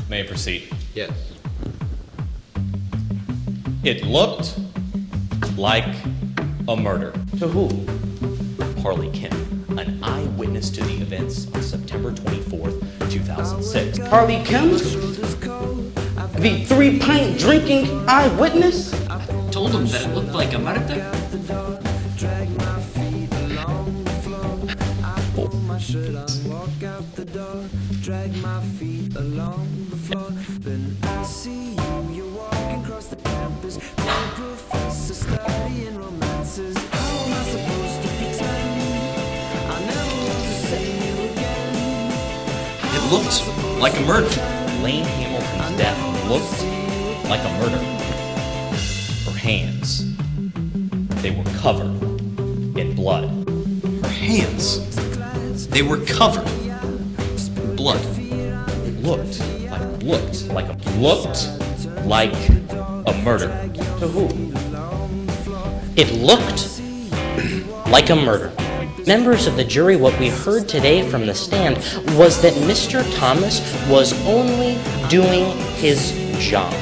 May I proceed? Yes. It looked like a murder. To who? Harley Kim, an eyewitness to the events on September 24th, 2006. Harley Kim? The 3-pint drinking eyewitness? Told him that it looked like a murder. It looked like a murder. Lane Hamilton's death looked like a murder. Her hands, they were covered in blood. Her hands, they were covered in blood. It looked like a murder. To who? It looked like a murder. Members of the jury, what we heard today from the stand was that Mr. Thomas was only doing his job.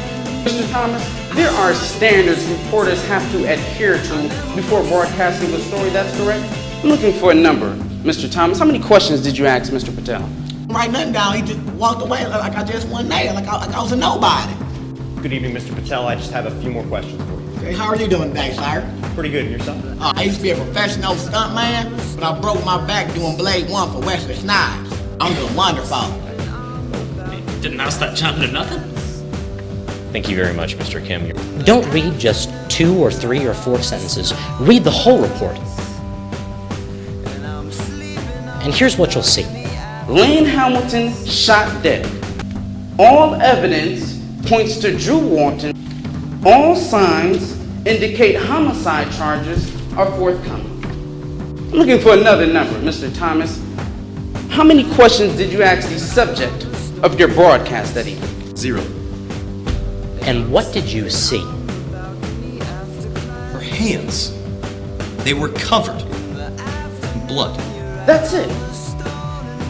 Mr. Thomas, there are standards reporters have to adhere to before broadcasting the story, that's correct? I'm looking for a number. Mr. Thomas, how many questions did you ask Mr. Patel? Write nothing down. He just walked away like I just wasn't there, like I was a nobody. Good evening, Mr. Patel. I just have a few more questions for you. Okay, how are you doing today, sir? Pretty good. And yourself? I used to be a professional stunt man, but I broke my back doing Blade 1 for Wesley Snipes. I'm doing wonderful. Didn't I start jumping or nothing? Thank you very much, Mr. Kim. Don't read just 2 or 3 or 4 sentences. Read the whole report. And here's what you'll see. Lane Hamilton shot dead. All evidence points to Drew Walton. All signs indicate homicide charges are forthcoming. I'm looking for another number, Mr. Thomas. How many questions did you ask the subject of your broadcast that evening? 0. And what did you see? Her hands, they were covered in blood. That's it.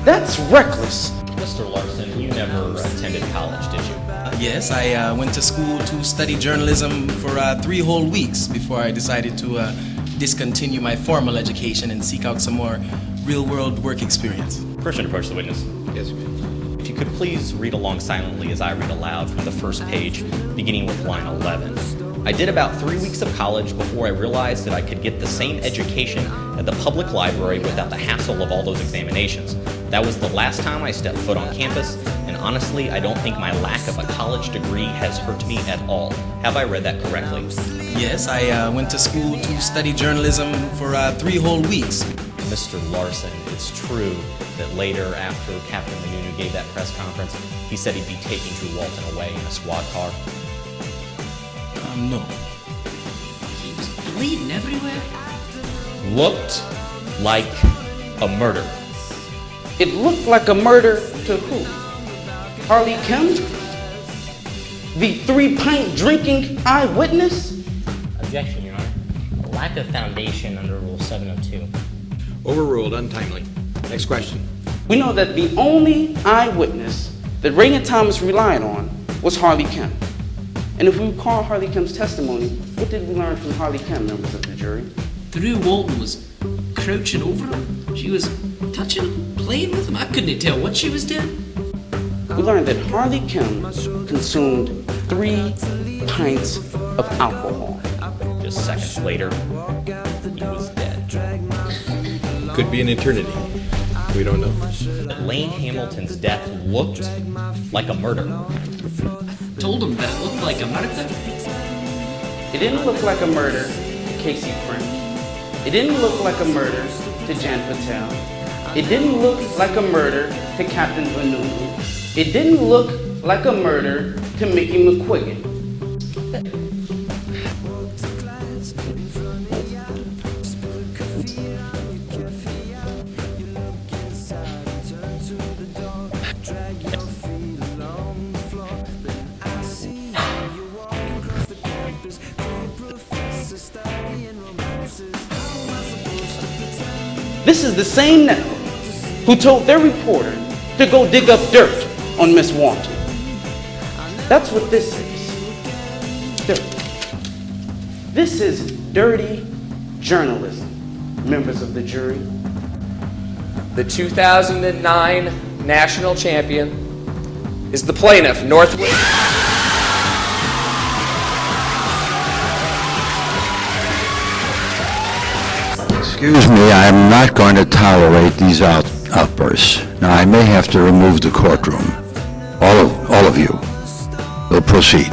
That's reckless. Mr. Larson, you never attended college, did you? Yes, I went to school to study journalism for 3 whole weeks before I decided to discontinue my formal education and seek out some more real-world work experience. Person approach the witness. Yes, sir. If you could please read along silently as I read aloud from the first page, beginning with line 11. I did about 3 weeks of college before I realized that I could get the same education at the public library without the hassle of all those examinations. That was the last time I stepped foot on campus, and honestly, I don't think my lack of a college degree has hurt me at all. Have I read that correctly? Yes, I went to school to study journalism for 3 whole weeks. Mr. Larson, it's true that later, after Captain Menunu gave that press conference, he said he'd be taking Drew Walton away in a squad car. No. He was bleeding everywhere. Looked like a murder. It looked like a murder to who? Harley Kim? The 3-pint drinking eyewitness? Objection, Your Honor. A lack of foundation under Rule 702. Overruled, untimely. Next question. We know that the only eyewitness that Reagan Thomas relied on was Harley Kim. And if we recall Harley Kim's testimony, what did we learn from Harley Kim, members of the jury? Drew Walton was crouching over him. She was touching him, playing with him. I couldn't tell what she was doing. We learned that Harley Kim consumed 3 pints of alcohol. Just seconds later, he was dead. Could be an eternity. We don't know. Lane Hamilton's death looked like a murder. Told him that it looked like a murder. It didn't look like a murder to Casey French. It didn't look like a murder to Jan Patel. It didn't look like a murder to Captain Vanunu. It didn't look like a murder to Mickey McQuiggan. This is the same network who told their reporter to go dig up dirt on Miss Walton. That's what this is. Dirty. This is dirty journalism, members of the jury. The 2009 national champion is the plaintiff, Northwood. Excuse me, I'm not going to tolerate these outbursts. Now, I may have to remove the courtroom. All of you will proceed.